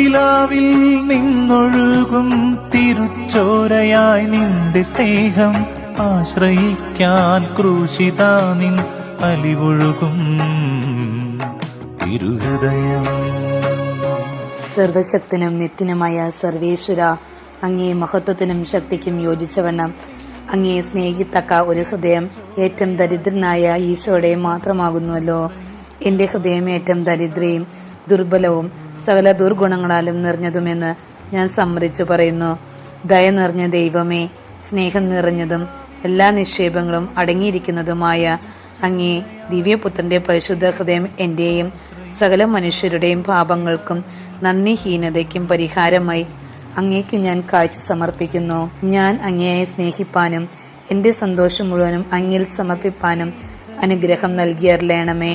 നിലാവിൽ നിന്നൊഴുകും തിരുച്ചോരയായി നിന്റെ സ്നേഹം ആശ്രയിക്കാൻ ക്രൂശിതാ നിൻ അലിവൊഴുകും തിരുഹൃദയം. സർവശക്തനും നിത്യനുമായ സർവേശ്വര, അങ്ങേ മഹത്വത്തിനും ശക്തിക്കും യോജിച്ചവണ്ണം അങ്ങേ സ്നേഹിത്തക്ക ഒരു ഹൃദയം ഏറ്റവും ദരിദ്രനായ ഈശോയുടെ മാത്രമാകുന്നുവല്ലോ. എന്റെ ഹൃദയം ഏറ്റവും ദരിദ്രയും ദുർബലവും സകല ദുർഗുണങ്ങളാലും നിറഞ്ഞതുമെന്ന് ഞാൻ സമ്മതിച്ചു പറയുന്നു. ദയ നിറഞ്ഞ ദൈവമേ, സ്നേഹം നിറഞ്ഞതും എല്ലാ നിക്ഷേപങ്ങളും അടങ്ങിയിരിക്കുന്നതുമായ അങ്ങേ ദിവ്യപുത്രന്റെ പരിശുദ്ധ ഹൃദയം എന്റെയും സകല മനുഷ്യരുടെയും പാപങ്ങൾക്കും നന്ദിഹീനതയ്ക്കും പരിഹാരമായി അങ്ങേക്ക് ഞാൻ കാഴ്ച സമർപ്പിക്കുന്നു. ഞാൻ അങ്ങയെ സ്നേഹിപ്പാനും എന്റെ സന്തോഷം മുഴുവനും അങ്ങിൽ സമർപ്പിപ്പാനും അനുഗ്രഹം നൽകിയറിയണമേ.